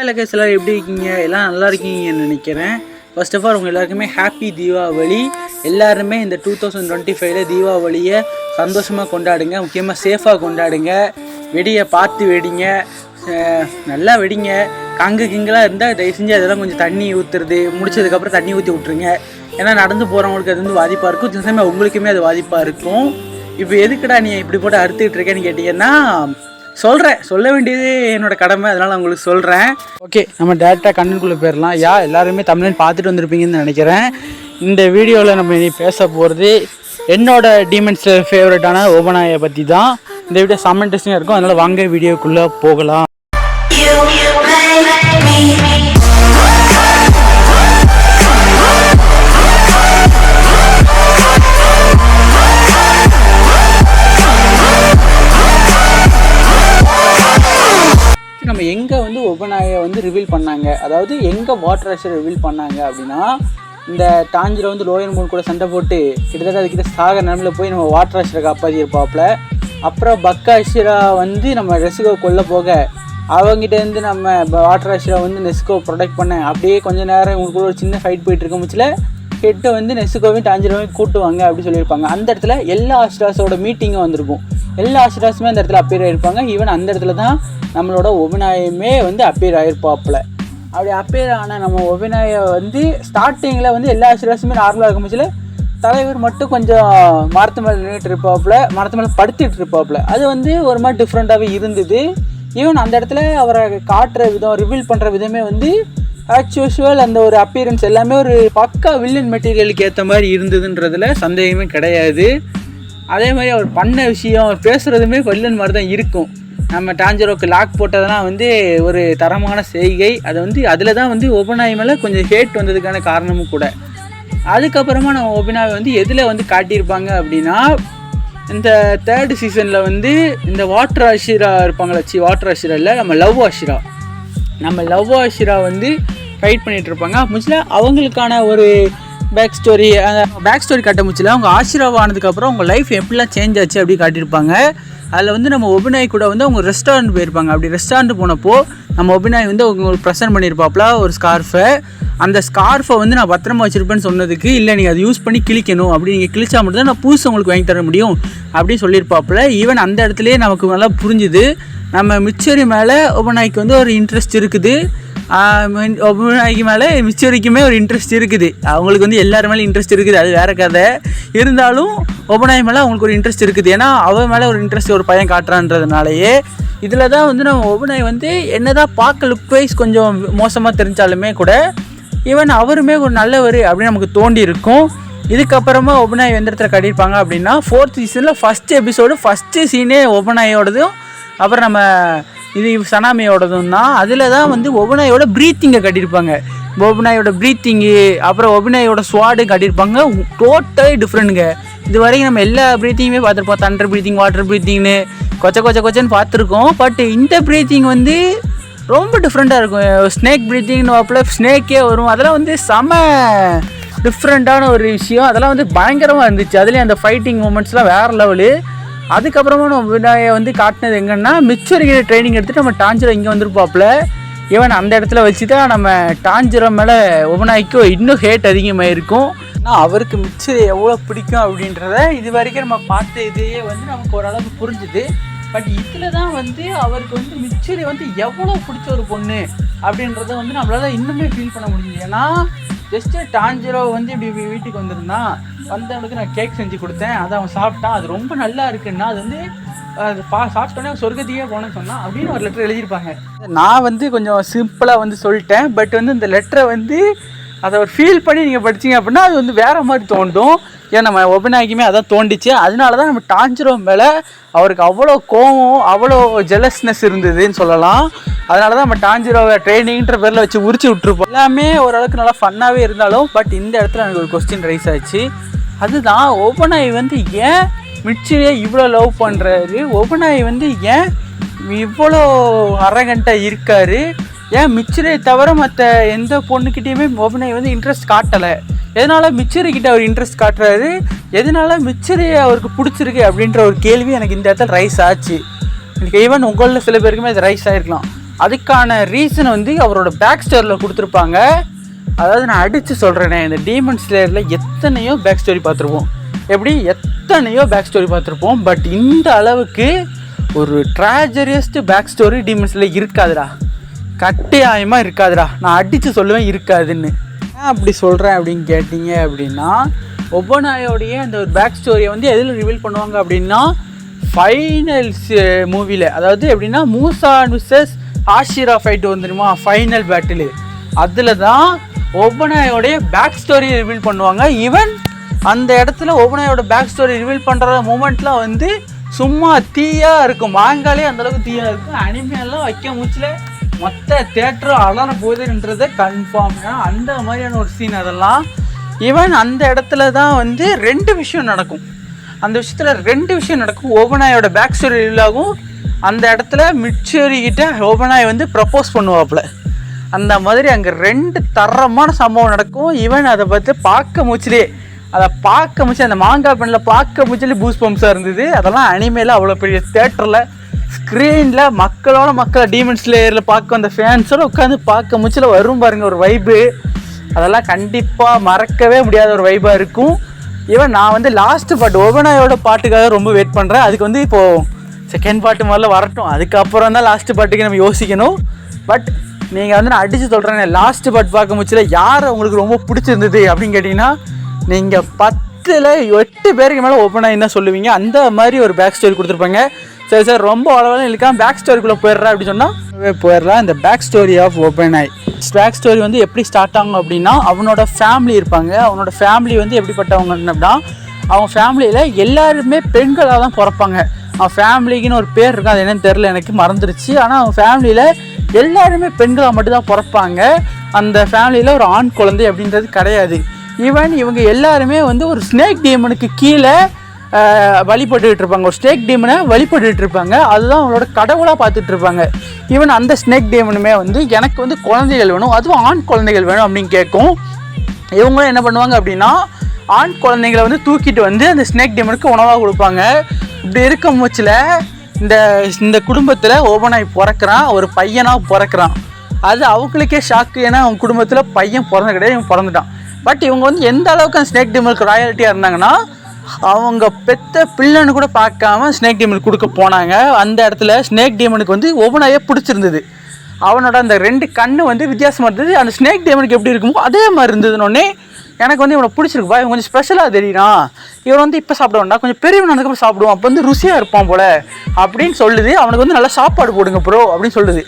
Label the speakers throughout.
Speaker 1: Hi guys, எல்லோரும் எப்படி இருக்கீங்க? எல்லாம் நல்லா இருக்கீங்கன்னு நினைக்கிறேன். ஃபர்ஸ்ட் ஆஃப் ஆல் உங்கள் எல்லாருக்குமே ஹாப்பி தீபாவளி. எல்லாருமே இந்த 2025 தீபாவளியை சந்தோஷமாக கொண்டாடுங்க. முக்கியமாக சேஃபாக கொண்டாடுங்க. வெடியை பார்த்து வெடிங்க, நல்லா வெடிங்க. கிங்கெலாம் இருந்தால் தயவு செஞ்சு அதெல்லாம் கொஞ்சம் தண்ணி ஊற்றுறது முடிச்சதுக்கப்புறம் தண்ணி ஊற்றி விட்ருங்க. ஏன்னா நடந்து போகிறவங்களுக்கு அது வந்து பாதிப்பாக இருக்கும். சில சமயம் உங்களுக்குமே அது பாதிப்பாக இருக்கும். இப்போ எதுக்குடா நீ இப்படி போட்டு அறுத்துக்கிட்டு இருக்கேன்னு கேட்டிங்கன்னா சொல்ல வேண்டியது என்னோட கடமை, அதனால் நான் உங்களுக்கு சொல்கிறேன். ஓகே, நம்ம டேரெக்டாக கண்டென்ட்குள்ளே போயிடலாம். எல்லாருமே தமிழ்நாடு பார்த்துட்டு வந்திருப்பீங்கன்னு நினைக்கிறேன். இந்த வீடியோவில் நம்ம இனி பேச போகிறது என்னோட டீமன்ஸ் ஃபேவரட்டான ஓபனாயை பற்றி தான். இந்த வீடியோ செம்ம இன்ட்ரெஸ்டிங்காக இருக்கும். அதனால் வாங்க வீடியோக்குள்ளே போகலாம். நம்ம எங்கே வந்து ஓபனாயை வந்து ரிவீல் பண்ணாங்க, அதாவது எங்கே வாட்டர் ராஷை ரிவீல் பண்ணாங்க அப்படின்னா, இந்த டாஞ்சில் வந்து லோயன் மூன் கூட சண்டை போட்டு கிட்டத்தட்ட அதுக்கிட்ட சாகர நிலமில் போய் நம்ம வாட்டர் ராஷரை காப்பாற்றி இருப்பாப்புல. அப்புறம் பக்காஷிரா வந்து நம்ம நெசுகோ கொல்ல போக அவங்ககிட்டேருந்து நம்ம வாட்டர் ராஷரை வந்து நெசுகோ ப்ரொடெக்ட் பண்ண அப்படியே கொஞ்சம் நேரம் இவங்களுக்குள்ள ஒரு சின்ன ஃபைட் போயிட்டு இருக்க முச்சில் ஹெட்டை வந்து நெசுகோவையும் டாஞ்சிரோவையும் கூட்டுவாங்க அப்படி சொல்லியிருப்பாங்க. அந்த இடத்துல எல்லா ஆஸ்ட்ராஸோட மீட்டிங்கும் வந்திருக்கும். எல்லா ஆஸ்ட்ராஸுமே அந்த இடத்துல அப்பியர் ஆகிருப்பாங்க. ஈவன் அந்த இடத்துல தான் நம்மளோட ஒபினாயுமே வந்து அப்பியர் ஆகிருப்பாப்புல. அப்படி அப்பியர் ஆன நம்ம ஒபினாயை வந்து ஸ்டார்டிங்கில் வந்து எல்லா ஆஸ்ட்ராஸுமே நார்மலாக இருக்கும் முச்சில் தலைவர் மட்டும் கொஞ்சம் மரத்து மேலே நின்றுட்டு இருப்பாப்புல, மரத்து மேலே படுத்துட்டு இருப்பாப்புல. அது வந்து ஒரு மாதிரி டிஃப்ரெண்ட்டாகவே இருந்தது. ஈவன் அந்த இடத்துல அவரை காட்டுற விதம், ரிவீல் பண்ணுற விதமே வந்து ஆஸ் யூஷுவல் அந்த ஒரு அப்பியரன்ஸ் எல்லாமே ஒரு பக்கா வில்லன் மெட்டீரியலுக்கு ஏற்ற மாதிரி இருந்ததுன்றதுல சந்தேகமே கிடையாது. அதே மாதிரி அவர் பண்ண விஷயம், அவர் பேசுகிறதுமே வில்லன் மாதிரி தான் இருக்கும். நம்ம டாஞ்சிரோக்கு லாக் போட்டதெல்லாம் வந்து ஒரு தரமான செய்கை. அதை வந்து அதில் தான் வந்து ஓபனாய் மேலே கொஞ்சம் ஹேட் வந்ததுக்கான காரணமும் கூட. அதுக்கப்புறமா நம்ம ஓபனாவை வந்து எதில் வந்து காட்டியிருப்பாங்க அப்படின்னா, இந்த 3rd சீசனில் வந்து இந்த வாட்டர் ஆஷிரா இருப்பாங்களா, வாட்டர் ஆஷிரா இல்லை, நம்ம லவ் ஆஷிரா வந்து ஃபைட் பண்ணிகிட்டு இருப்பாங்க. முச்சில் அவங்களுக்கான ஒரு பேக் ஸ்டோரி காட்ட முச்சில் அவங்க ஆஷிராவானதுக்கப்புறம் அவங்க லைஃப் எப்படிலாம் சேஞ்ச் ஆச்சு அப்படி காட்டியிருப்பாங்க. அதில் வந்து நம்ம ஒபினாய் கூட வந்து அவங்க ரெஸ்டாரண்ட் போயிருப்பாங்க. அப்படி ரெஸ்டாரண்ட் போனப்போ நம்ம ஒபினாய் வந்து அவங்களுக்கு ப்ரெசென்ட் பண்ணியிருப்பாப்புல ஒரு ஸ்கார்ஃபை. அந்த ஸ்கார்ஃபை வந்து நான் பத்திரமா வச்சுருப்பேன்னு சொன்னதுக்கு, இல்லை நீங்கள் அதை யூஸ் பண்ணி கிழிக்கணும், அப்படி நீங்கள் கிழிச்சா மட்டும் தான் நான் புதுசு உங்களுக்கு வாங்கி தர முடியும் அப்படின்னு சொல்லியிருப்பாப்புல. ஈவன் அந்த இடத்துலையே நமக்கு நல்லா புரிஞ்சுது நம்ம மிச்சரி மேலே ஒபனாய்க்கு வந்து ஒரு இன்ட்ரெஸ்ட் இருக்குது. ஒபனாய்க்கு மேலே மிச்சரிக்குமே ஒரு இன்ட்ரெஸ்ட் இருக்குது. அவங்களுக்கு வந்து எல்லாரு மேலே இன்ட்ரெஸ்ட் இருக்குது, அது வேறு கதை. இருந்தாலும் ஒபனாய் மேலே அவங்களுக்கு ஒரு இன்ட்ரெஸ்ட் இருக்குது. ஏன்னா அவன் மேலே ஒரு இன்ட்ரெஸ்ட் ஒரு பையன் காட்டுறான்றதுனாலேயே இதில் தான் வந்து நம்ம ஒபனாய் வந்து என்ன தான் பார்க்க லுக் வைஸ் கொஞ்சம் மோசமாக தெரிஞ்சாலுமே கூட ஈவன் அவருமே ஒரு நல்லவர் அப்படின்னு நமக்கு தோண்டி இருக்கும். இதுக்கப்புறமா ஒபனாய் எந்த இடத்துல காட்டியிருப்பாங்க அப்படின்னா, 4th சீசனில் ஃபஸ்ட்டு எபிசோடு ஃபஸ்ட்டு சீனே ஒபனாயோடதும் அப்புறம் நம்ம சனாமியோடதும் தான். அதில் தான் வந்து ஒபனாயோட ப்ரீத்திங்கை காட்டியிருப்பாங்க. ஒபனாயோட ப்ரீத்திங்கு அப்புறம் ஒபனாயோட ஸ்வாடு காட்டியிருப்பாங்க. டோட்டலி டிஃப்ரெண்ட்டுங்க. இது வரைக்கும் நம்ம எல்லா ப்ரீத்திங்குமே பார்த்துருப்போம். தண்டர் ப்ரீத்திங், வாட்டர் ப்ரீத்திங்னு கொச்சன்னு பார்த்துருக்கோம். பட் இந்த ப்ரீத்திங் வந்து ரொம்ப டிஃப்ரெண்ட்டாக இருக்கும். ஸ்னேக் ப்ரீத்திங்னு வாப்பில் ஸ்னேக்கே வரும். அதெல்லாம் வந்து செம டிஃப்ரெண்ட்டான ஒரு விஷயம். அதெல்லாம் வந்து பயங்கரமாக இருந்துச்சு. அதுலேயும் அந்த ஃபைட்டிங் மூமெண்ட்ஸ்லாம் வேறு லெவலு. அதுக்கப்புறமா நம்ம விநாயை வந்து காட்டினது எங்கன்னா, மிச்சரிக்கிற ட்ரைனிங் எடுத்துகிட்டு நம்ம டாஞ்சிரோ இங்கே வந்துருப்பாப்புல. ஈவன் அந்த இடத்துல வச்சு தான் நம்ம டாஞ்சிரோ மேலே ஒபனாய்க்கு இன்னும் ஹேட் அதிகமாக இருக்கும். ஆனால் அவருக்கு மிச்சரி எவ்வளோ பிடிக்கும் அப்படின்றத இது வரைக்கும் நம்ம பார்த்த இதையே வந்து நமக்கு ஓரளவுக்கு புரிஞ்சுது. பட் இதில் தான் வந்து அவருக்கு வந்து மிச்சரி வந்து எவ்வளோ பிடிச்ச ஒரு பொண்ணு அப்படின்றத வந்து நம்மளால் இன்னுமே ஃபீல் பண்ண முடியுது. ஏன்னா ஜஸ்ட்டு டாஞ்சிரோ வந்து இப்படி வீட்டுக்கு வந்திருந்தான், வந்தவனுக்கு நான் கேக் செஞ்சு கொடுத்தேன், அதை அவன் சாப்பிட்டான், அது ரொம்ப நல்லா இருக்குன்னா அது வந்து அது சாப்பிட்டோன்னே சொர்க்கத்தையே போனேன்னு சொன்னான் அப்படின்னு ஒரு லெட்டர் எழுதியிருப்பாங்க. நான் வந்து கொஞ்சம் சிம்பிளாக வந்து சொல்லிட்டேன். பட் வந்து இந்த லெட்டரை வந்து அதை ஒரு ஃபீல் பண்ணி நீங்கள் படிச்சிங்க அப்படின்னா அது வந்து வேறு மாதிரி தோண்டும். ஏன் நம்ம ஒபனாய்க்குமே அதான் தோண்டிச்சு. அதனால தான் நம்ம டாஞ்சிரோ மேலே அவருக்கு அவ்வளோ கோவம், அவ்வளோ ஜெலஸ்னஸ் இருந்ததுன்னு சொல்லலாம். அதனால தான் நம்ம டாஞ்சிரோவை ட்ரைனிங்ன்ற பேரில் வச்சு உரிச்சு விட்ருப்போம். எல்லாமே ஓரளவுக்கு நல்லா ஃபன்னாகவே இருந்தாலும் பட் இந்த இடத்துல எனக்கு ஒரு கொஸ்டின் ரைஸ் ஆச்சு. அதுதான் ஒபனாய் வந்து ஏன் மிச்சரியை இவ்வளோ லவ் பண்ணுறாரு, ஒபனாய் வந்து ஏன் இவ்வளோ அரகண்ட்டாக இருக்கார், ஏன் மிச்சரியை தவிர மற்ற எந்த பொண்ணுக்கிட்டேயுமே ஒபனாய் வந்து இன்ட்ரெஸ்ட் காட்டலை, எதனால் மிச்சரிக்கிட்ட அவர் இன்ட்ரெஸ்ட் காட்டுறாரு, எதனால் மிச்சரியை அவருக்கு பிடிச்சிருக்கு அப்படின்ற ஒரு கேள்வி எனக்கு இந்த இடத்துல ரைஸ் ஆச்சு. எனக்கு ஈவன் உங்களில் சில பேருக்குமே அது ரைஸ் ஆகிருக்கலாம். அதுக்கான ரீசன் வந்து அவரோட பேக் ஸ்டோரியில் கொடுத்துருப்பாங்க. அதாவது நான் அடித்து சொல்கிறேனே, இந்த டீமன் ஸ்லேயரில் எத்தனையோ பேக் ஸ்டோரி பார்த்துருப்போம், எத்தனையோ பேக் ஸ்டோரி பார்த்துருப்போம். பட் இந்த அளவுக்கு ஒரு ட்ராஜரியஸ்ட் பேக் ஸ்டோரி டீமன் ஸ்லேயர் இருக்காதுடா, கட்டாயமாக இருக்காதுடா. நான் அடித்து சொல்லுவேன் இருக்காதுன்னு. ஏன் அப்படி சொல்கிறேன் அப்படின்னு கேட்டிங்க அப்படின்னா, ஒபனாயோடைய அந்த ஒரு பேக் ஸ்டோரியை வந்து எதில் ரிவீல் பண்ணுவாங்க அப்படின்னா, ஃபைனல்ஸ் மூவியில். அதாவது எப்படின்னா, மூசா விசஸ் ஆஷிரா ஃபைட் வந்துடுமா, ஃபைனல் பேட்டிலு, அதில் தான் ஒபனாயோடைய பேக் ஸ்டோரியை ரிவீல் பண்ணுவாங்க. ஈவன் அந்த இடத்துல ஒபனாயோட பேக் ஸ்டோரி ரிவீல் பண்ணுற மூமெண்ட்லாம் வந்து சும்மா தீயாக இருக்கும். மாங்காலே அந்தளவுக்கு தீயாக இருக்கும். அனிமையெல்லாம் வைக்க மூச்சில் மொத்த தேட்டரும் அலற போகுதுன்றதை கன்ஃபார்ம். அந்த மாதிரியான ஒரு சீன் அதெல்லாம். ஈவன் அந்த இடத்துல தான் வந்து 2 விஷயம் நடக்கும். அந்த விஷயத்தில் 2 விஷயம் நடக்கும். ஒபனாயோட பேக் ஸ்டோரி ரிவீல் ஆகும். அந்த இடத்துல மிட்சரி கிட்ட ஒபனாய் வந்து ப்ரப்போஸ் பண்ணுவாப்புல. அந்த மாதிரி அங்கே 2 தரமான சம்பவம் நடக்கும். ஈவன் அதை பார்த்து பார்க்க மூச்சிலே, அதை பார்க்க மூச்சு, அந்த மாங்காய் பெண்ணில் பார்க்க மூச்சிலே பூஸ் பம்ப்ஸாக இருந்தது. அதெல்லாம் அனிமேல அவ்வளோ பெரிய தேட்டரில் ஸ்க்ரீனில் மக்களை டீமன் ஸ்லேயரில் பார்க்க அந்த ஃபேன்ஸோடு உட்காந்து பார்க்க மூச்சில் வரும் பாருங்கள் ஒரு வைப்பு. அதெல்லாம் கண்டிப்பாக மறக்கவே முடியாத ஒரு வைப்பாக இருக்கும். ஈவன் நான் வந்து லாஸ்ட்டு பாட்டு ஒபனாயோட பாட்டுக்காக ரொம்ப வெயிட் பண்ணுறேன். அதுக்கு வந்து இப்போது செகண்ட் பாட்டு முதல்ல வரட்டும், அதுக்கப்புறம் தான் லாஸ்ட்டு பாட்டுக்கு நம்ம யோசிக்கணும். பட் நீங்கள் வந்து நான் அடித்து சொல்கிறேன், லாஸ்ட்டு பாட்டு பார்க்க முடிச்சல யார் உங்களுக்கு ரொம்ப பிடிச்சிருந்தது அப்படின்னு கேட்டிங்கன்னா, நீங்கள் 10ல் 8 பேருக்கு மேலே ஒபனாய் தான் சொல்லுவீங்க. அந்த மாதிரி ஒரு பேக் ஸ்டோரி கொடுத்துருப்பாங்க. சரி சார் ரொம்ப அளவில் இருக்கான், பேக் ஸ்டோரிக்குள்ளே போயிடுறா அப்படின்னு சொன்னால் போயிடலாம். இந்த back story of Obanai back story வந்து எப்படி ஸ்டார்ட் ஆகும் அப்படின்னா, அவனோட ஃபேமிலி இருப்பாங்க. அவனோட ஃபேமிலி வந்து எப்படிப்பட்டவங்க அப்படின்னா, அவன் ஃபேமிலியில் எல்லாருமே பெண்களாக தான் பிறப்பாங்க. அவன் ஃபேமிலிக்குன்னு ஒரு பேர் இருக்கும், அது என்னன்னு தெரில, எனக்கு மறந்துருச்சு. ஆனால் அவன் ஃபேமிலியில் எல்லாருமே பெண்களாக மட்டும்தான் பிறப்பாங்க. அந்த ஃபேமிலியில் ஒரு ஆண் குழந்தை அப்படின்றது கிடையாது. ஈவன் இவங்க எல்லாருமே வந்து ஒரு ஸ்னேக் டீமனுக்கு கீழே வழிபட்டுக்கிட்டு இருப்பாங்க. ஒரு ஸ்னேக் டீமனை வழிபட்டுக்கிட்டு இருப்பாங்க. அதுதான் அவங்களோட கடவுளாக பார்த்துட்டு இருப்பாங்க. ஈவன் அந்த ஸ்னேக் டீமனுமே வந்து எனக்கு வந்து குழந்தைகள் வேணும், அதுவும் ஆண் குழந்தைகள் வேணும் அப்படின்னு கேட்கும். இவங்களும் என்ன பண்ணுவாங்க அப்படின்னா, ஆண் குழந்தைங்களை வந்து தூக்கிட்டு வந்து அந்த ஸ்னேக் டீமனுக்கு உணவாக கொடுப்பாங்க. இப்படி இருக்கும் பட்சத்தில் இந்த குடும்பத்தில் ஒபனாய் பிறக்கிறான், ஒரு பையனாக பிறக்கிறான். அது அவங்களுக்கே ஷாக்கு. ஏன்னா அவங்க குடும்பத்தில் பையன் பிறந்த கிடையாது, இவன் பிறந்துட்டான். பட் இவங்க வந்து எந்த அளவுக்கு அந்த ஸ்னேக் டீமனுக்கு ராயல்ட்டியாக இருந்தாங்கன்னா, அவங்க பெத்த பிள்ளைன்னு கூட பார்க்காம ஸ்னேக் டீமனுக்கு கொடுக்க போனாங்க. அந்த இடத்துல ஸ்னேக் டீமனுக்கு வந்து ஒபனாயே பிடிச்சிருந்தது. அவனோட அந்த 2 கண்ணு வந்து வித்தியாசமாக இருந்தது. அந்த ஸ்னேக் டீமனுக்கு எப்படி இருக்குமோ அதே மாதிரி இருந்ததுன்னொன்னே எனக்கு வந்து இவனை பிடிச்சிருக்குப்பா, இவன் கொஞ்சம் ஸ்பெஷலாக தெரியுறான், இவன் வந்து இப்போ சாப்பிட வேண்டாம், கொஞ்சம் பெரியவன் அதுக்கப்புறம் சாப்பிடுவான், அப்போ வந்து ருசியாக இருப்பான் போல் அப்படின்னு சொல்லுது. அவனுக்கு வந்து நல்லா சாப்பாடு போடுங்க ப்ரோ அப்படின்னு சொல்லுது.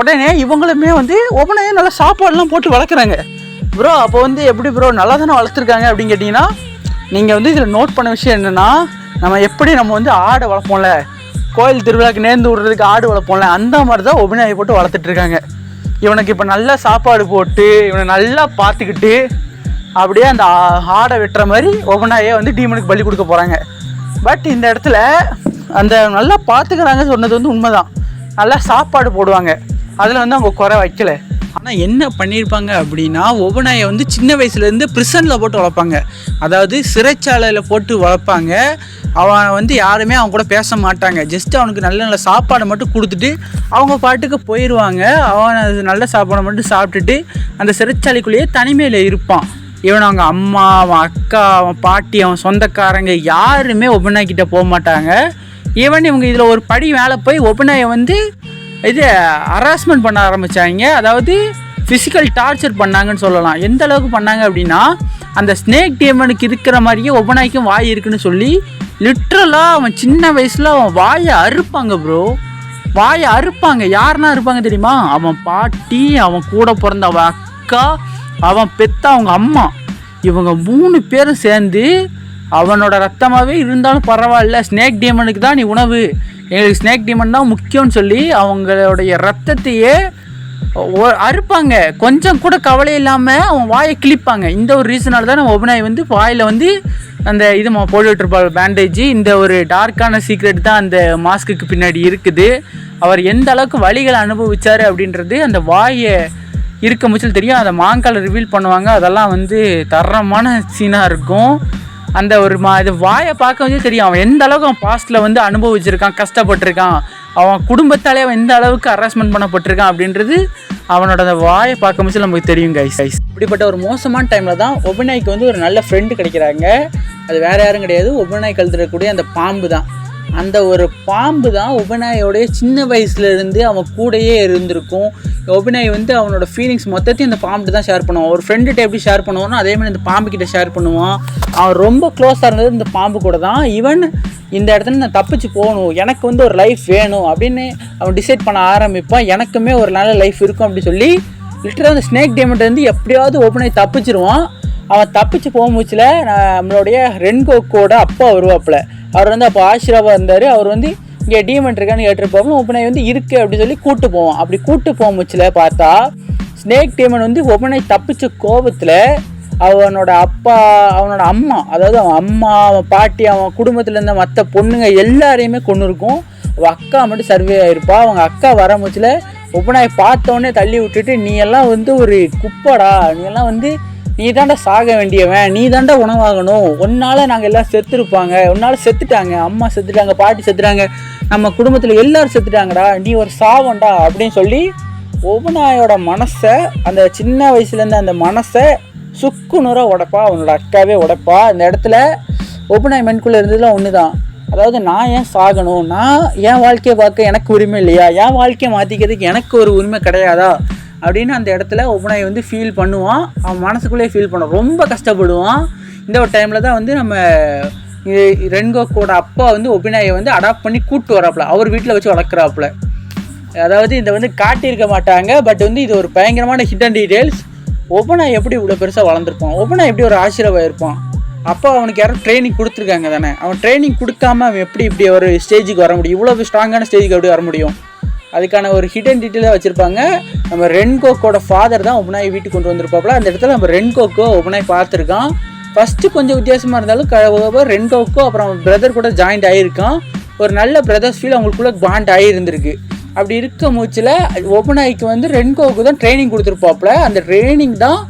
Speaker 1: உடனே இவங்களுமே வந்து ஒபனாயே நல்லா சாப்பாடுலாம் போட்டு வளர்க்குறாங்க. ப்ரோ அப்போ வந்து எப்படி ப்ரோ நல்லா தானே வளர்த்துருக்காங்க அப்படின்னு கேட்டிங்கன்னா, நீங்கள் வந்து இதில் நோட் பண்ண விஷயம் என்னென்னா, நம்ம வந்து ஆடை வளர்ப்போம்ல, கோயில் திருவிழாக்கு நேர்ந்து விடுறதுக்கு ஆடு வளர்ப்போம்ல, அந்த மாதிரி தான் ஒபனாயை போட்டு வளர்த்துட்ருக்காங்க. இவனுக்கு இப்போ நல்லா சாப்பாடு போட்டு இவனை நல்லா பார்த்துக்கிட்டு அப்படியே அந்த ஆடை வெட்டுற மாதிரி ஒபனாயை வந்து டீமனுக்கு பலி கொடுக்க போகிறாங்க. பட் இந்த இடத்துல அந்த நல்லா பார்த்துக்கிறாங்க சொன்னது வந்து உண்மைதான். நல்லா சாப்பாடு போடுவாங்க, அதில் வந்து அவங்க குறை வைக்கலை. ஆனால் என்ன பண்ணியிருப்பாங்க அப்படின்னா, ஒபனாயை வந்து சின்ன வயசுலேருந்து ப்ரிசனில் போட்டு வளர்ப்பாங்க. அதாவது சிறைச்சாலையில் போட்டு வளர்ப்பாங்க. அவனை வந்து யாருமே அவன் கூட பேச மாட்டாங்க. ஜஸ்ட்டு அவனுக்கு நல்ல நல்ல சாப்பாடை மட்டும் கொடுத்துட்டு அவங்க பாட்டுக்கு போயிடுவாங்க. அவன் நல்ல சாப்பாடை மட்டும் சாப்பிட்டுட்டு அந்த சிறைச்சாலைக்குள்ளேயே தனிமையில் இருப்பான். இவன் அவங்க அம்மா, அவன் அக்கா, அவன் பாட்டி, அவன் சொந்தக்காரங்க யாருமே ஒபனாய்கிட்ட போக மாட்டாங்க. ஈவன் இவங்க இதில் ஒரு படி மேலே போய் ஒபனாயை வந்து ஹராஸ்மெண்ட் பண்ண ஆரம்பித்தாங்க. அதாவது ஃபிசிக்கல் டார்ச்சர் பண்ணாங்கன்னு சொல்லலாம். எந்த அளவுக்கு பண்ணாங்க அப்படின்னா, அந்த ஸ்னேக் டீமனுக்கு இருக்கிற மாதிரியே ஒபனாய்க்கும் வாய் இருக்குன்னு சொல்லி லிட்ரலாக அவன் சின்ன வயசில் அவன் வாயை அறுப்பாங்க ப்ரோ. வாயை அறுப்பாங்க. யாருன்னா அறுப்பாங்க தெரியுமா? அவன் பாட்டி, அவன் கூட பிறந்த அவன் அக்கா, அவன் பெத்த அவங்க அம்மா, இவங்க 3 பேரும் சேர்ந்து அவனோட ரத்தமாகவே இருந்தாலும் பரவாயில்ல, ஸ்னேக் டீமனுக்கு தான் நீ உணவு, எங்களுக்கு ஸ்னேக் டீமன் தான் முக்கியம்னு சொல்லி அவங்களுடைய ரத்தத்தையே அறுப்பாங்க. கொஞ்சம் கூட கவலை இல்லாமல் அவன் வாயை கிழிப்பாங்க. இந்த ஒரு ரீசனால தான் நம்ம ஒபனாய் வந்து வாயில் வந்து அந்த இது போட்டுட்ருப்பாள் பேண்டேஜ். இந்த ஒரு டார்க்கான சீக்ரெட் தான் அந்த மாஸ்க்குக்கு பின்னாடி இருக்குது. அவர் எந்த அளவுக்கு வலிகளை அனுபவிச்சார் அப்படின்றது அந்த வாயை இருக்க முச்சல் தெரியும். அதை மாங்கால ரிவீல் பண்ணுவாங்க. அதெல்லாம் வந்து தரமான சீனாக இருக்கும். அந்த ஒரு இது வாயை பார்க்க வந்து தெரியும் அவன் எந்த அளவுக்கு அவன் பாஸ்ட்டில் வந்து அனுபவிச்சிருக்கான், கஷ்டப்பட்டிருக்கான் அவன் குடும்பத்தாலே அவன் எந்த அளவுக்கு ஹராஸ்மெண்ட் பண்ணப்பட்டிருக்கான் அப்படின்றது அவனோட அந்த வாயை பார்க்க முடிச்சு நமக்கு தெரியும் கைஸ். இப்படிப்பட்ட ஒரு மோசமான டைமில் தான் ஒபனாய்க்கு வந்து ஒரு நல்ல ஃப்ரெண்டு கிடைக்கிறாங்க. அது வேறு யாரும் கிடையாது, ஒபனாய் கழுத்துறக்கூடிய அந்த பாம்பு தான். அந்த ஒரு பாம்பு தான் ஒபனாயோடைய சின்ன வயசுலேருந்து அவன் கூடையே இருந்திருக்கும். ஒபனாய் வந்து அவனோட ஃபீலிங்ஸ் மொத்தத்தையும் அந்த பாம்பு தான் ஷேர் பண்ணுவான். ஒரு ஃப்ரெண்டுகிட்ட எப்படி ஷேர் பண்ணுவானோ அதேமாதிரி இந்த பாம்புக்கிட்ட ஷேர் பண்ணுவான். அவன் ரொம்ப க்ளோஸாக இருந்தது இந்த பாம்பு கூட தான். ஈவன் இந்த இடத்துல நான் தப்பிச்சு போகணும், எனக்கு வந்து ஒரு லைஃப் வேணும் அப்படின்னு அவன் டிசைட் பண்ண ஆரம்பிப்பான். எனக்குமே ஒரு நல்ல லைஃப் இருக்கும் அப்படின்னு சொல்லி லிட்டராக அந்த ஸ்னேக் டேமண்ட் வந்து எப்படியாவது ஒபனாய் தப்பிச்சிருவான். அவன் தப்பிச்சு போகும்போச்சில் நம்மளுடைய ரென்கோக்கோட அப்பா வருவாப்புல. அவர் வந்து அப்போ ஆஷிராவாக இருந்தார். அவர் வந்து இங்கே டீமண்ட் இருக்கான்னு கேட்டிருப்பாப்புல. ஒபனாய் வந்து இருக்குது அப்படின்னு சொல்லி கூப்பிட்டு போவான். அப்படி கூப்பிட்டு போகும்போச்சில் பார்த்தா ஸ்னேக் டீமன் வந்து ஒபனாய் தப்பிச்ச கோபத்தில் அவனோட அப்பா, அவனோட அம்மா, அதாவது அவன் அம்மா, அவன் பாட்டி, அவன் குடும்பத்தில் இருந்த மற்ற பொண்ணுங்க எல்லாரையுமே கொண்டு இருக்கும். அவன் அக்கா மட்டும் சர்வே ஆகிருப்பா. அவங்க அக்கா வர முச்சில் ஒபனாய் பார்த்தோன்னே தள்ளி விட்டுட்டு, நீ எல்லாம் வந்து ஒரு குப்படா, நீ எல்லாம் வந்து நீ தாண்டா சாக வேண்டியவன், நீ தாண்டா உணவாகணும், உன்னால் நாங்கள் எல்லாம் செத்துருப்பாங்க, உன்னால் செத்துட்டாங்க, அம்மா செத்துட்டாங்க, பாட்டி செத்துட்டாங்க, நம்ம குடும்பத்தில் எல்லோரும் செத்துட்டாங்கடா, நீ ஒரு சாவண்டா அப்படின்னு சொல்லி ஒபனாயோட மனசை, அந்த சின்ன வயசுலேருந்து அந்த மனசை சுக்குநூறாக உடைப்பா. அவனோட அக்காவே உடைப்பா. இந்த இடத்துல ஒபனாய் மென்குள்ளே இருந்ததுலாம் ஒன்று தான். அதாவது நான் ஏன் சாகணும், நான் என் வாழ்க்கையை பார்க்க எனக்கு உரிமை இல்லையா, என் வாழ்க்கையை மாற்றிக்கிறதுக்கு எனக்கு ஒரு உரிமை கிடையாதா அப்படின்னு அந்த இடத்துல ஒபனாய் வந்து ஃபீல் பண்ணுவான். அவன் மனசுக்குள்ளேயே ஃபீல் பண்ணுவான், ரொம்ப கஷ்டப்படுவான். இந்த ஒரு டைமில் தான் வந்து நம்ம ரென்கோக்கோட அப்பா வந்து ஒபனாயை வந்து அடாப்ட் பண்ணி கூப்பிட்டு வராப்புல, அவர் வீட்டில் வச்சு வளர்க்குறாப்புல. அதாவது இதை வந்து காட்டியிருக்க மாட்டாங்க, பட் வந்து இது ஒரு பயங்கரமான ஹிடன் டீட்டெயில்ஸ். ஒபனாய் எப்படி இவ்வளோ பெருசாக வளர்ந்துருப்பான், ஒபனாய் எப்படி ஒரு ஆசீர்வாதம் இருப்பான். அப்போ அவனுக்கு யாரும் ட்ரைனிங் கொடுத்துருக்காங்க தானே, அவன் ட்ரைனிங் கொடுக்காம அவன் எப்படி இப்படி ஒரு ஸ்டேஜுக்கு வர முடியும், இவ்வளோ ஸ்ட்ராங்கான ஸ்டேஜுக்கு எப்படி வர முடியும். அதுக்கான ஒரு ஹிடன் டீட்டெயிலாக வச்சுருப்பாங்க. நம்ம ரென்கோக்கோட ஃபாதர் தான் ஒபனாய் வீட்டுக்கு கொண்டு வந்திருப்பாப்புல. அந்த இடத்துல நம்ம ரென்கோக்கோ ஒபனாய் பார்த்துருக்கான். ஃபஸ்ட்டு கொஞ்சம் வித்தியாசமாக இருந்தாலும் ரென்கோக்கோ அப்புறம் பிரதர் கூட ஜாயிண்ட் ஆகியிருக்கான். ஒரு நல்ல பிரதர்ஸ் ஃபீல் அவங்களுக்குள்ள பாண்ட் ஆகியிருந்திருக்கு. அப்படி இருக்க மூச்சில் ஒபனாய்க்கு வந்து ரென்கோக்கு தான் ட்ரைனிங் கொடுத்துருப்பாப்புல. அந்த ட்ரைனிங் தான்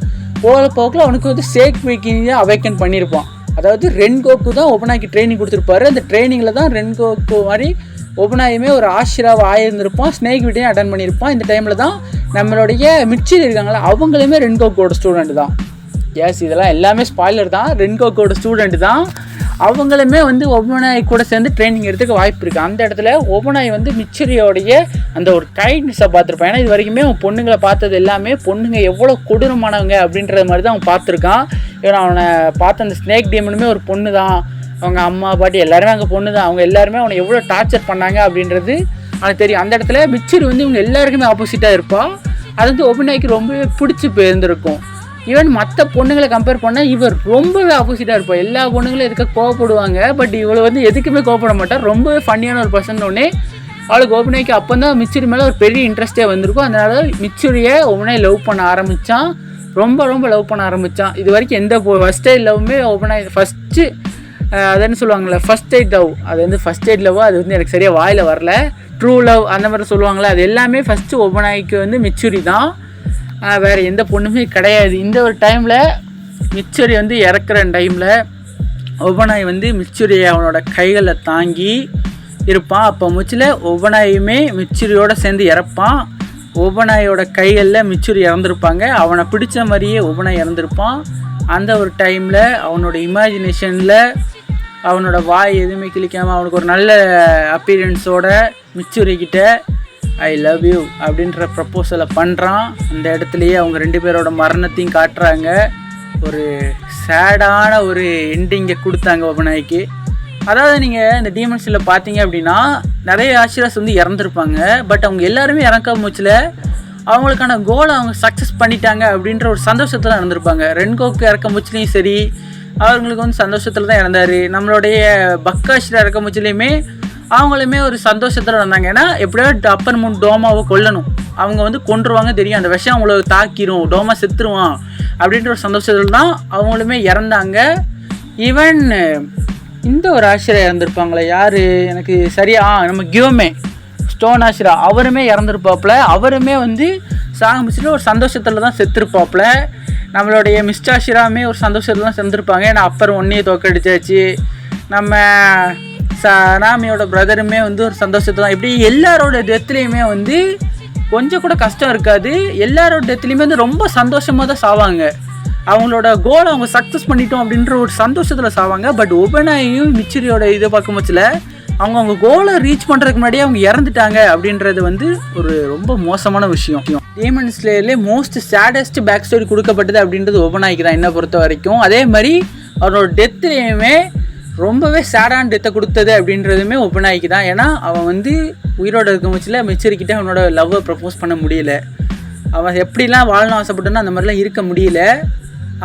Speaker 1: போகிற போக்கில் அவனுக்கு வந்து சேக் மேக்கிங்கை அவேக்கன் பண்ணியிருப்பான். அதாவது ரென்கோக்கு தான் ஒபனாய்க்கு ட்ரைனிங் கொடுத்துருப்பாரு. அந்த ட்ரைனிங்கில் தான் ரென்கோக்கு மாதிரி ஒபனாயுமே ஒரு ஆஷிராவை ஆயிருந்திருப்பான். ஸ்னேக் வீட்டையும் அட்டன் பண்ணியிருப்பான். இந்த டைமில் தான் நம்மளுடைய மிச்சில் இருக்காங்களா, அவங்களுமே ரென்கோக்கோட ஸ்டூடெண்ட் தான். எஸ், இதெல்லாம் எல்லாமே ஸ்பாய்லர் தான். ரென்கோக்கோட ஸ்டூடெண்ட் தான். அவங்களுமே வந்து ஒபனாய் கூட சேர்ந்து ட்ரைனிங் எடுத்துக்க வாய்ப்பு இருக்குது. அந்த இடத்துல ஒபனாய் வந்து மிச்சரியோடைய அந்த ஒரு கைண்ட்னஸை பார்த்துருப்பான். ஏன்னா இது வரைக்குமே அவன் பொண்ணுங்களை பார்த்தது எல்லாமே பொண்ணுங்க எவ்வளோ கொடூரமானவங்க அப்படின்றது மாதிரி தான் அவன் பார்த்துருக்கான். ஏன்னா அவனை பார்த்த அந்த ஸ்னேக் டீமனுமே ஒரு பொண்ணு தான். அவங்க அம்மா பாட்டி எல்லாருமே அங்கே பொண்ணு தான். அவங்க எல்லாருமே அவனை எவ்வளோ டார்ச்சர் பண்ணாங்க அப்படின்றது அவனுக்கு தெரியும். அந்த இடத்துல மிச்சரி வந்து இவங்க எல்லாருக்குமே ஆப்போசிட்டாக இருப்பான். அது வந்து ஒபனாய்க்கு ரொம்பவே பிடிச்சி போயிருந்திருக்கும். ஈவன் மற்ற பொண்ணுங்களை கம்பேர் பண்ணால் இவர் ரொம்பவே ஆப்போசிட்டாக இருப்பாள். எல்லா பொண்ணுங்களும் எதுக்க கோவப்படுவாங்க, பட் இவளை வந்து எதுக்குமே கோவப்பட மாட்டார். ரொம்பவே ஃபன்னியான ஒரு பர்சன். ஒன்னே அவளுக்கு ஒபனாய்க்கு அப்போ தான் மிச்சரி மேலே ஒரு பெரிய இன்ட்ரெஸ்ட்டே வந்திருக்கும். அதனால மிச்சரியை ஒபனாய் லவ் பண்ண ஆரம்பித்தான். ரொம்ப ரொம்ப லவ் பண்ண ஆரம்பித்தான். இது வரைக்கும் எந்த ஃபஸ்ட் எய்ட் லவ்வுமே ஒபனாய் ஃபஸ்ட்டு அதுன்னு சொல்லுவாங்கள்ல ஃபஸ்ட் எய்ட் லவ், அது வந்து ஃபஸ்ட் எய்ட் லவ், அது வந்து எனக்கு சரியாக வாயில் வரல, ட்ரூ லவ் அந்த மாதிரி சொல்லுவாங்களே, அது எல்லாமே ஃபஸ்ட்டு ஒபனாய்க்கு வந்து மிச்சரி தான். வேறு எந்த பொண்ணுமே கிடையாது. இந்த ஒரு டைமில் மிச்சரி வந்து இறக்குற டைமில் ஒபனாய் வந்து மிச்சரியை அவனோட கைகளில் தாங்கி இருப்பான். அப்போ முச்சில் ஒபனாயுமே மிச்சரியோடு சேர்ந்து இறப்பான். ஒபனாயோட கைகளில் மிச்சரி இறந்துருப்பாங்க. அவனை பிடிச்ச மாதிரியே ஒபனாய் இறந்துருப்பான். அந்த ஒரு டைமில் அவனோட இமேஜினேஷனில் அவனோட வாய் எதுவுமே கிழிக்காமல் அவனுக்கு ஒரு நல்ல அப்பீரியன்ஸோட மிச்சரிக்கிட்ட ஐ லவ் யூ அப்படின்ற ப்ரப்போசலை பண்ணுறான். அந்த இடத்துலையே அவங்க ரெண்டு பேரோட மரணத்தையும் காட்டுறாங்க. ஒரு சேடான ஒரு எண்டிங்கை கொடுத்தாங்க ஒபனாய்க்கு. அதாவது நீங்கள் இந்த டீமன்ஸில் பார்த்தீங்க அப்படின்னா நிறைய ஆஷிராஸ் வந்து இறந்துருப்பாங்க. பட் அவங்க எல்லாருமே இறக்க மூச்சில் அவங்களுக்கான கோலை அவங்க சக்ஸஸ் பண்ணிட்டாங்க அப்படின்ற ஒரு சந்தோஷத்தில் இருந்திருப்பாங்க. ரென்கோக்கு இறக்க மூச்சிலையும் சரி, அவங்களுக்கு வந்து சந்தோஷத்தில் தான் இறந்தார். நம்மளுடைய பக்காஷிரா இறக்க மூச்சிலையுமே அவங்களுமே ஒரு சந்தோஷத்தில் இருந்தாங்க. ஏன்னா எப்படியோ அப்பர் மூன் டோமாவை கொல்லணும், அவங்க வந்து கொன்றுவாங்க தெரியும், அந்த விஷயம் அவங்கள தாக்கிரும், டோமா செத்துருவான் அப்படின்ற ஒரு சந்தோஷத்தில் தான் அவங்களுமே இறந்தாங்க. ஈவன் இந்த ஒரு ஆசிரியர் இறந்துருப்பாங்களே, யார் எனக்கு சரியா, நம்ம கியோமே ஸ்டோன் ஆசிரா, அவருமே இறந்துருப்பாப்புல. அவருமே வந்து சாமிச்சிட்டு ஒரு சந்தோஷத்தில் தான் செத்துருப்பாப்புல. நம்மளுடைய மிஸ்டாஷிராமே ஒரு சந்தோஷத்தில் தான் செத்துருப்பாங்க. ஏன்னா அப்பர் ஒன்றையை தோக்கடிச்சாச்சு, நம்ம சனாமியோட பிரதருமே வந்து ஒரு சந்தோஷத்தை தான். இப்படி எல்லாரோட டெத்துலேயுமே வந்து கொஞ்சம் கூட கஷ்டம் இருக்காது. எல்லாரோட டெத்துலேயுமே வந்து ரொம்ப சந்தோஷமாக தான் சாவாங்க. அவங்களோட கோலை அவங்க சக்ஸஸ் பண்ணிட்டோம் அப்படின்ற ஒரு சந்தோஷத்தில் சாவாங்க. பட் ஒபனாயும் மிச்சிரியோட இதை பார்க்கும் பட்சத்தில் அவங்க கோலை ரீச் பண்ணுறதுக்கு முன்னாடியே அவங்க இறந்துட்டாங்க அப்படின்றது வந்து ஒரு ரொம்ப மோசமான விஷயம். டீமன் ஸ்லேயர்லேயே மோஸ்ட் சேடஸ்ட் பேக் ஸ்டோரி கொடுக்கப்பட்டது அப்படின்றது ஒபனாய்க்கு தான் என்னை பொறுத்த வரைக்கும். அதே மாதிரி அவனோட டெத்துலேயுமே ரொம்பவே சேடான டெத்தை கொடுத்தது அப்படின்றதுமே ஒபனாய்க்கு தான். ஏன்னா அவன் வந்து உயிரோட இருக்கும் பட்சத்தில் மிச்சரிக்கிட்ட அவனோட லவ்வை ப்ரப்போஸ் பண்ண முடியல. அவன் எப்படிலாம் வாழணும் ஆசைப்பட்டானோ அந்த மாதிரிலாம் இருக்க முடியல.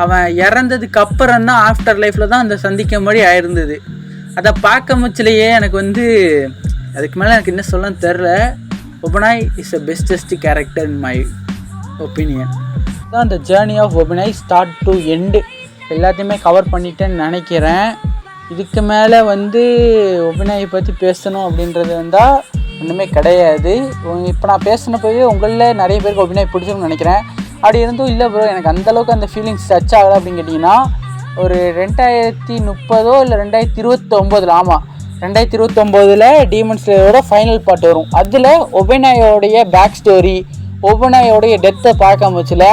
Speaker 1: அவன் இறந்ததுக்கு அப்புறம் தான் ஆஃப்டர் லைஃப்பில் தான் அந்த சந்திக்க மாதிரி ஆயிருந்தது. அதை பார்க்க முச்சிலேயே எனக்கு வந்து அதுக்கு மேலே எனக்கு என்ன சொல்லன்னு தெரில. Obanai is a bestest character in my opinion. தான் அந்த journey of Obanai start to end எல்லாத்தையுமே கவர் பண்ணிட்டேன்னு நினைக்கிறேன். இதுக்கு மேலே வந்து ஒபனாயை பற்றி பேசணும் அப்படின்றது வந்தால் ஒன்றுமே கிடையாது. இப்போ நான் பேசினப்போவே உங்களில் நிறைய பேருக்கு ஒபனாய் பிடிச்சிருக்குன்னு நினைக்கிறேன். அப்படி இருந்தும் இல்லை ப்ரோ எனக்கு அந்தளவுக்கு அந்த ஃபீலிங்ஸ் டச் ஆகலை அப்படின்னு கேட்டிங்கன்னா, ஒரு 2030 இல்லை 2029, ஆமாம் 2029 டீமன் ஸ்லேயரோட ஃபைனல் பார்ட் வரும். அதில் ஒபனாயோடைய பேக் ஸ்டோரி, ஒபனாயோடைய டெத்தை பார்க்க முச்சில்